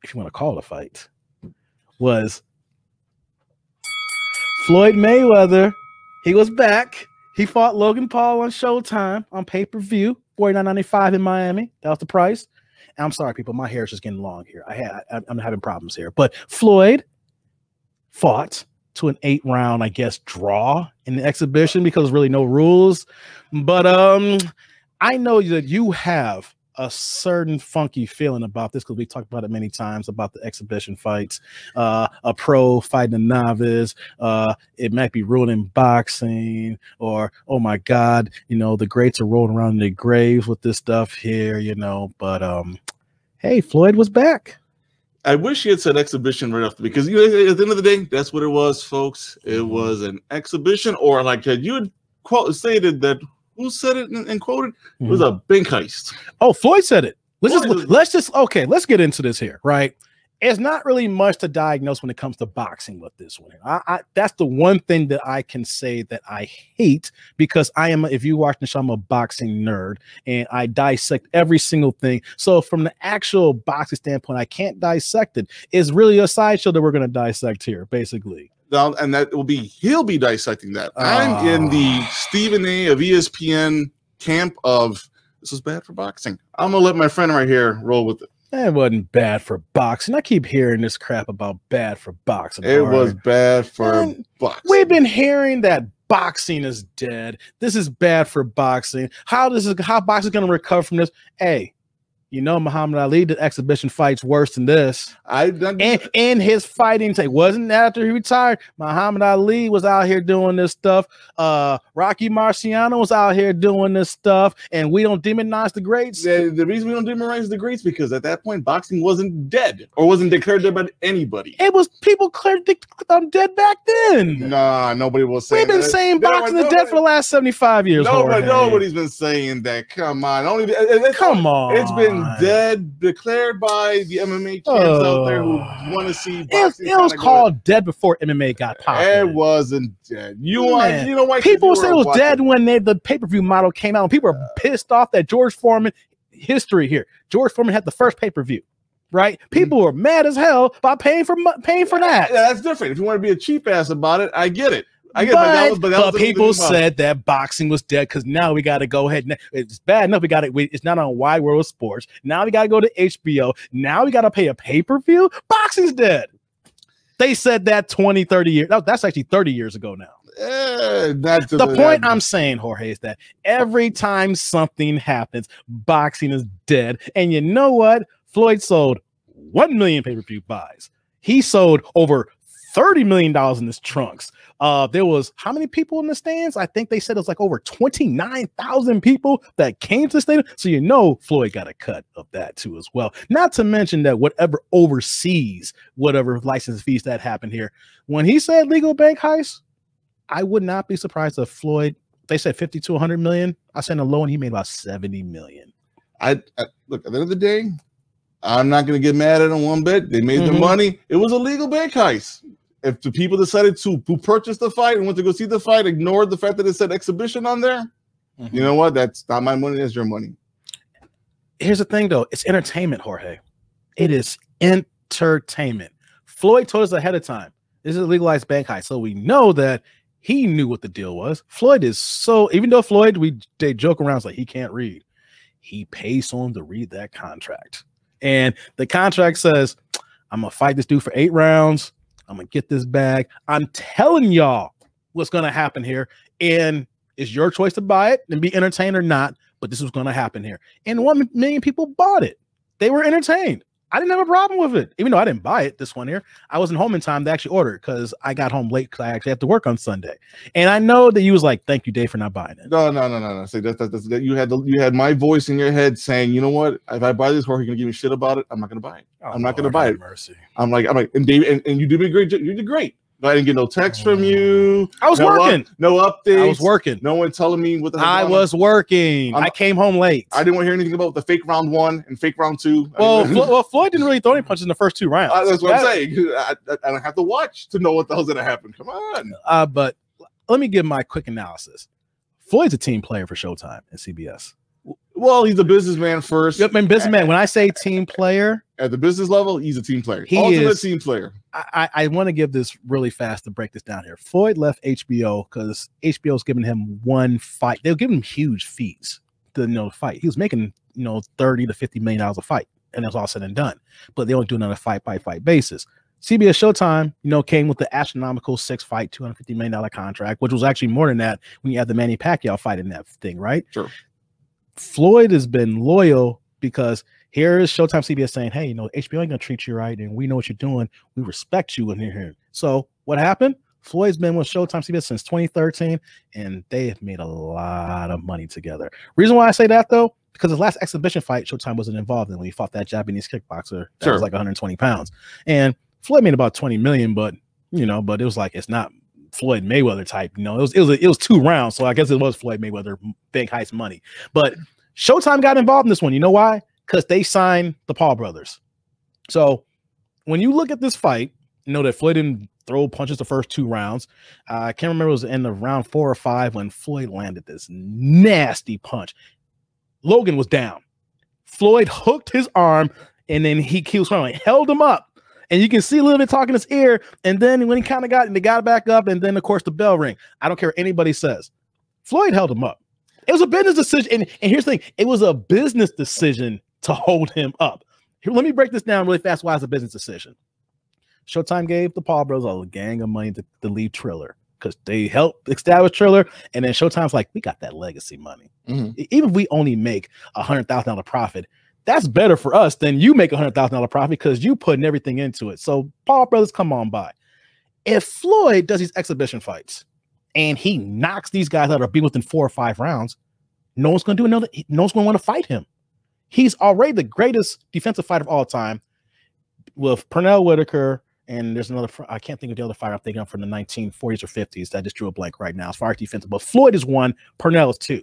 if you want to call it a fight, was Floyd Mayweather. He was back. He fought Logan Paul on Showtime on pay-per-view, $49.95 in Miami. That was the price. And I'm sorry, people, my hair is just getting long here. I'm having problems here. But Floyd fought to an 8-round, I guess, draw in the exhibition because there's really no rules. But I know that you have a certain funky feeling about this because we talked about it many times about the exhibition fights, a pro fighting a novice. It might be ruining boxing, or oh my God, the greats are rolling around in their graves with this stuff here, But hey, Floyd was back. I wish he had said exhibition right after, because at the end of the day, that's what it was, folks. It was an exhibition, or like you had stated that. Who said it and quoted? It was a bank heist. Oh, Floyd said it. Let's get into this here, right? It's not really much to diagnose when it comes to boxing with this one. That's the one thing that I can say that I hate, because if you watch the show, I'm a boxing nerd and I dissect every single thing. So from the actual boxing standpoint, I can't dissect it. It's really a sideshow that we're going to dissect here, basically. And he'll be dissecting that. I'm in the Stephen A. of ESPN camp of this is bad for boxing. I'm gonna let my friend right here roll with it. It wasn't bad for boxing. I keep hearing this crap about bad for boxing. It was bad for boxing. We've been hearing that boxing is dead. This is bad for boxing. How boxing is gonna recover from this? Hey, Muhammad Ali did exhibition fights worse than this. And his fighting take wasn't after he retired. Muhammad Ali was out here doing this stuff. Rocky Marciano was out here doing this stuff, and we don't demonize the greats. The reason we don't demonize the greats because at that point boxing wasn't dead or wasn't declared dead by anybody. It was people declared them dead back then. Nah, nobody was saying. We've been saying boxing is dead for the last 75 years. Nobody's been saying that. Come on, come on. It's been dead, declared by the MMA champs out there who want to see boxing. It was called dead before MMA got popular. It wasn't dead. You know why people say it was dead when the pay-per-view model came out, and people are pissed off that George Foreman history here. George Foreman had the first pay-per-view. Right? People were mad as hell about paying for that. Yeah, that's different. If you want to be a cheap ass about it, I get it. But people said that boxing was dead because now we got to go ahead. It's bad enough. It's not on Wide World of Sports. Now we got to go to HBO. Now we got to pay a pay-per-view. Boxing's dead. They said that 20, 30 years. That's actually 30 years ago now. The point I'm saying, Jorge, is that every time something happens, boxing is dead. And you know what? Floyd sold 1 million pay-per-view buys. He sold over $30 million in his trunks. There was how many people in the stands? I think they said it was like over 29,000 people that came to the stadium. So Floyd got a cut of that too as well. Not to mention that whatever overseas, whatever license fees that happened here. When he said legal bank heist, I would not be surprised if Floyd, they said 50 to 100 million. I sent a low and he made about 70 million. I look, at the end of the day, I'm not going to get mad at them one bit. They made the money. It was a legal bank heist. If the people decided who purchased the fight and went to go see the fight, ignored the fact that it said exhibition on there, you know what? That's not my money. That's your money. Here's the thing, though. It's entertainment, Jorge. It is entertainment. Floyd told us ahead of time, this is a legalized bank heist. So we know that he knew what the deal was. Floyd is even though Floyd, they joke around, it's like he can't read. He pays someone to read that contract. And the contract says, I'm going to fight this dude for 8 rounds. I'm going to get this bag. I'm telling y'all what's going to happen here. And it's your choice to buy it and be entertained or not. But this was going to happen here. And 1 million people bought it. They were entertained. I didn't have a problem with it, even though I didn't buy it this one here. I wasn't home in time to actually order it because I got home late because I actually have to work on Sunday. And I know that you was like, "Thank you, Dave, for not buying it." No. See, that you had my voice in your head saying, "You know what? If I buy this, Jorge gonna give me shit about it. I'm not gonna buy it. I'm not gonna buy it." Mercy. I'm like, and Dave, and you did a great. You did great. I didn't get no text from you. I was working. No updates. I was working. No one telling me what the hell I was working. I came home late. I didn't want to hear anything about the fake round 1 and fake round 2. Well, Floyd didn't really throw any punches in the first 2 rounds. That's what I'm saying. I don't have to watch to know what the hell's going to happen. Come on. But let me give my quick analysis. Floyd's a team player for Showtime and CBS. Well, he's a businessman first. Yep, and businessman. When I say team player, At the business level, he's a team player. Ultimate team player. I want to give this really fast to break this down here. Floyd left HBO because HBO's giving him one fight. They'll give him huge fees to fight. He was making $30 to $50 million a fight, and that's all said and done. But they only do it on a fight-by-fight basis. CBS Showtime, came with the astronomical 6-fight, $250 million contract, which was actually more than that when you had the Manny Pacquiao fight in that thing, right? Sure. Floyd has been loyal because here is Showtime CBS saying, hey, HBO ain't going to treat you right, and we know what you're doing. We respect you in here. So what happened? Floyd's been with Showtime CBS since 2013, and they have made a lot of money together. Reason why I say that, though, because his last exhibition fight, Showtime wasn't involved in when he fought that Japanese kickboxer that was like 120 pounds. And Floyd made about 20 million, but it was like, it's not Floyd Mayweather type. It was 2 rounds, so I guess it was Floyd Mayweather big heist money. But Showtime got involved in this one. You know why? Because they signed the Paul brothers. So when you look at this fight, that Floyd didn't throw punches the first 2 rounds. I can't remember, it was in the round 4 or 5 when Floyd landed this nasty punch. Logan was down. Floyd hooked his arm, and then he was held him up. And you can see a little bit talking his ear. And then when he kind of got back up, and then of course the bell ring. I don't care what anybody says. Floyd held him up. It was a business decision. And here's the thing. It was a business decision to hold him up. Here, let me break this down really fast. Why it's a business decision. Showtime gave the Paul brothers a gang of money to leave Triller because they helped establish Triller. And then Showtime's like, we got that legacy money. Even if we only make $100,000 profit, that's better for us than you make $100,000 profit because you putting everything into it. So Paul brothers, come on by. If Floyd does these exhibition fights and he knocks these guys out or be within 4 or 5 rounds, no one's going to do another. No one's going to want to fight him. He's already the greatest defensive fighter of all time with Pernell Whitaker. And there's another, I can't think of the other fighter I'm thinking of from the 1940s or 50s. That just drew a blank right now as far as defensive. But Floyd is 1, Pernell is 2.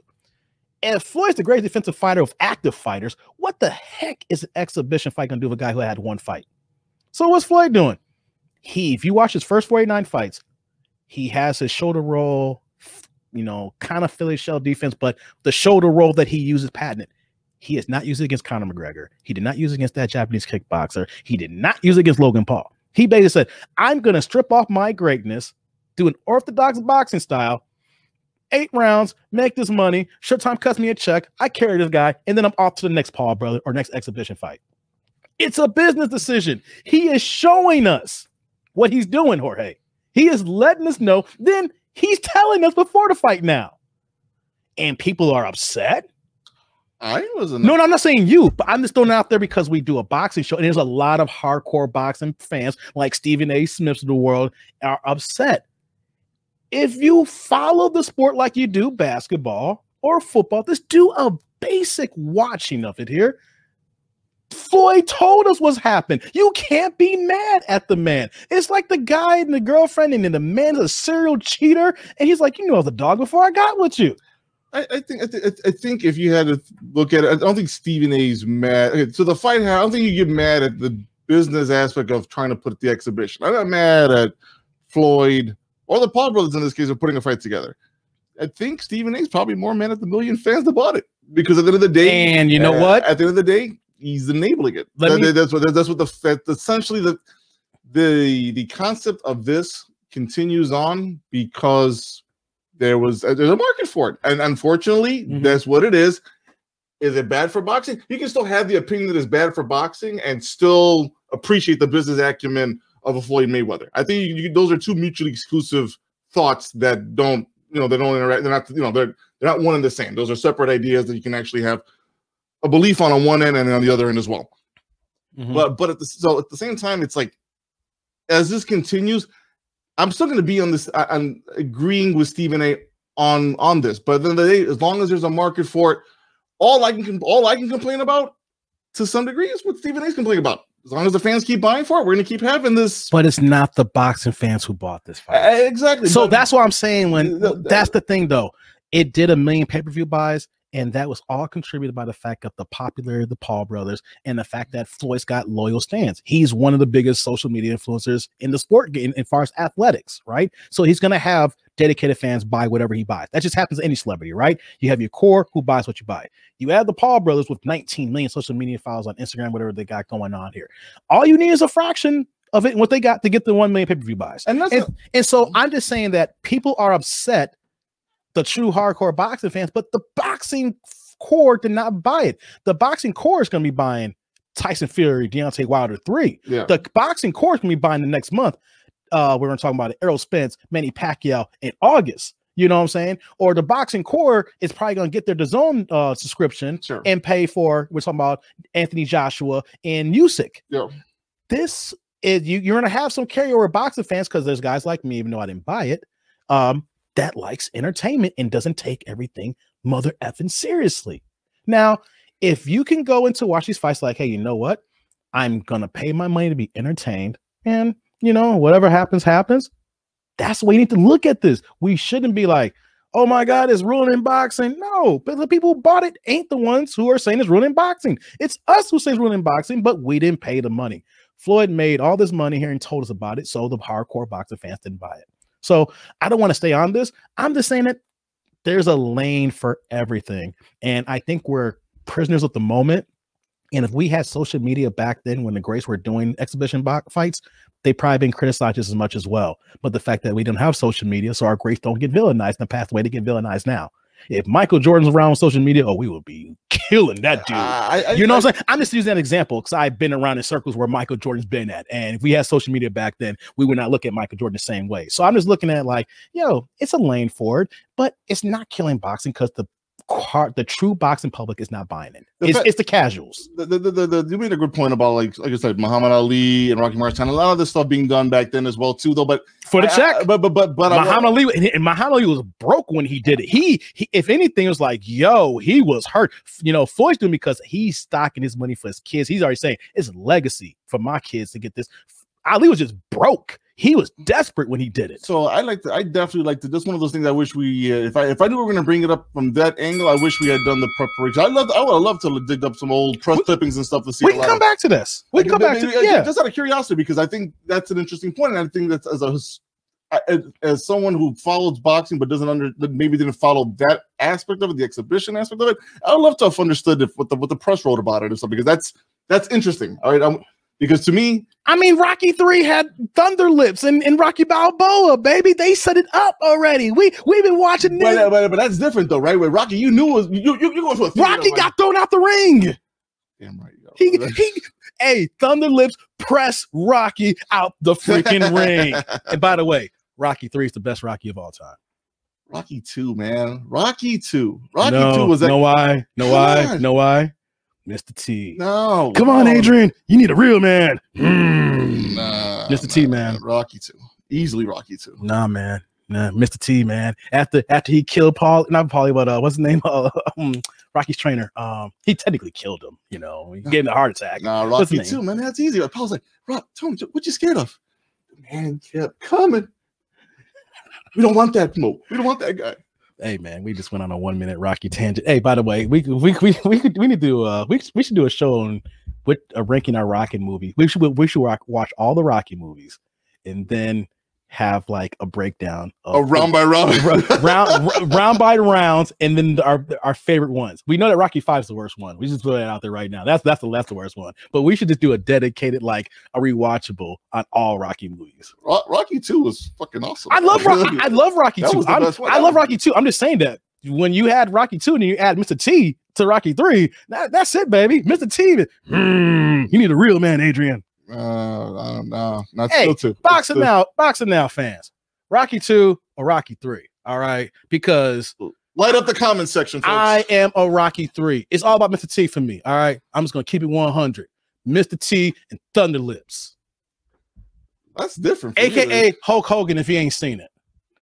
If Floyd's the greatest defensive fighter of active fighters, what the heck is an exhibition fight going to do with a guy who had 1 fight? So what's Floyd doing? If you watch his first 49 fights, he has his shoulder roll, kind of Philly shell defense, but the shoulder roll that he uses patented. He has not used it against Conor McGregor. He did not use it against that Japanese kickboxer. He did not use it against Logan Paul. He basically said, I'm going to strip off my greatness, do an orthodox boxing style, 8 rounds, make this money. Showtime cuts me a check. I carry this guy, and then I'm off to the next Paul brother or next exhibition fight. It's a business decision. He is showing us what he's doing, Jorge. He is letting us know. Then he's telling us before the fight now. And people are upset. I wasn't. No, I'm not saying you, but I'm just throwing it out there because we do a boxing show, and there's a lot of hardcore boxing fans like Stephen A. Smiths of the world are upset. If you follow the sport like you do basketball or football, just do a basic watching of it here. Floyd told us what's happened. You can't be mad at the man. It's like the guy and the girlfriend, and then the man's a serial cheater, and he's like, I was a dog before I got with you. I think if you had to look at it, I don't think Stephen A's mad. Okay, so the fight, I don't think you get mad at the business aspect of trying to put the exhibition. I'm not mad at Floyd or the Paul brothers in this case of putting a fight together. I think Stephen A's probably more mad at the million fans that bought it because at the end of the day, and you know what? At the end of the day, he's enabling it. That's what essentially the concept of this continues on because there's a market for it, and unfortunately, that's what it is. Is it bad for boxing? You can still have the opinion that it's bad for boxing and still appreciate the business acumen of a Floyd Mayweather. I think those are 2 mutually exclusive thoughts that don't interact. They're not, they're not one and the same. Those are separate ideas that you can actually have a belief on one end and on the other end as well. But at the same time, it's like as this continues, I'm still going to be on this. I'm agreeing with Stephen A. on this, but at the end of the day, as long as there's a market for it, all I can complain about to some degree is what Stephen A.'s complaining about. As long as the fans keep buying for it, we're going to keep having this. But it's not the boxing fans who bought this fight. Exactly. So that's what I'm saying. That's the thing, though. It did 1 million pay-per-view buys. And that was all contributed by the fact of the popularity of the Paul brothers and the fact that Floyd's got loyal stands. He's one of the biggest social media influencers in the sport game as far as athletics, right? So he's going to have dedicated fans buy whatever he buys. That just happens to any celebrity, right? You have your core who buys what you buy. You add the Paul brothers with 19 million social media followers on Instagram, whatever they got going on here. All you need is a fraction of it and what they got to get the 1 million pay-per-view buys. And so I'm just saying that people are upset, the true hardcore boxing fans, but the boxing core did not buy it. The boxing core is going to be buying Tyson Fury, Deontay Wilder 3. Yeah. The boxing core is going to be buying the next month. We're going to talk about it, Errol Spence, Manny Pacquiao in August. You know what I'm saying? Or the boxing core is probably going to get their DAZN subscription and pay for, we're talking about Anthony Joshua and Usyk. Yeah. This is, you're going to have some carryover boxing fans because there's guys like me, even though I didn't buy it, that likes entertainment and doesn't take everything mother effing seriously. Now, if you can go into watch these fights like, hey, you know what? I'm going to pay my money to be entertained. And, you know, whatever happens, happens. That's the way you need to look at this. We shouldn't be like, oh my God, it's ruining boxing. No, but the people who bought it ain't the ones who are saying it's ruining boxing. It's us who say it's ruining boxing, but we didn't pay the money. Floyd made all this money here and told us about it. So the hardcore boxing fans didn't buy it. So I don't want to stay on this. I'm just saying that there's a lane for everything. And I think we're prisoners of the moment. And if we had social media back then when the greats were doing exhibition fights, they probably been criticized just as much as well. But the fact that we don't have social media, so our greats don't get villainized in the pathway to get villainized now. If Michael Jordan's around on social media, oh, we would be killing that dude. You know what I'm saying? I'm just using that example because I've been around in circles where Michael Jordan's been at. And if we had social media back then, we would not look at Michael Jordan the same way. So I'm just looking at like, yo, it's a lane for it, but it's not killing boxing because the true boxing public is not buying it. It's the casuals. You made a good point about like I said, Muhammad Ali and Rocky Marciano. A lot of this stuff being done back then as well too, though. But for the check, but Muhammad Ali was broke when he did it. He if anything was like, yo, he was hurt. You know, Floyd's doing because he's stocking his money for his kids. He's already saying it's legacy for my kids to get this. Ali was just broke. He was desperate when he did it. So I definitely like to. Just one of those things. I wish we, if I knew we were going to bring it up from that angle, I wish we had done the preparation. I would have loved to dig up some old press clippings and stuff to see. We can come back to this. We can come back to yeah. Just out of curiosity, because I think that's an interesting point, and I think that's as someone who follows boxing but maybe didn't follow that aspect of it, the exhibition aspect of it. I would love to have understood what the press wrote about it or something, because that's interesting. All right. Because to me, I mean, Rocky 3 had Thunder Lips and Rocky Balboa, baby. They set it up already. We've been watching this. But that's different though, right? Where Rocky, you knew was you going to a theater, Rocky got thrown out the ring. Damn right. Hey, Thunder Lips press Rocky out the freaking ring. And by the way, Rocky 3 is the best Rocky of all time. Rocky 2, man. Rocky 2 was that. Know why? Mr. T. No. Come on, Adrian. You need a real man. Nah, Mr. T, man. Rocky 2. Easily Rocky 2. Nah, man. Nah, Mr. T, man. After he killed Paul, not Paulie, but what's his name? Rocky's trainer. He technically killed him, you know. He gave him a heart attack. Nah, Rocky 2, man. That's easy. Paul's like, Rock, tell me, what you scared of? The man kept coming. We don't want that smoke. We don't want that guy. Hey man, we just went on a 1 minute Rocky tangent. Hey, by the way, we need to we should do a show on ranking our Rocky movie. We should watch all the Rocky movies and then have like a breakdown of round by round, round by rounds, and then our favorite ones. We know that Rocky 5 is the worst one. We just put that out there right now. That's the worst one. But we should just do a dedicated, like a rewatchable on all Rocky movies. Rocky 2 was fucking awesome. I love Rocky. I love Rocky 2. I love Rocky 2. I'm just saying that when you had Rocky 2 and you add Mr. T to Rocky 3, that's it, baby. Mr. T, you need a real man, Adrian. No, not hey, still 2. Boxing now fans. Rocky 2 or Rocky 3. All right. Because light up the comment section, folks. I am a Rocky 3. It's all about Mr. T for me. All right. I'm just gonna keep it 100. Mr. T and Thunder Lips. That's different. AKA Hulk Hogan if you ain't seen it.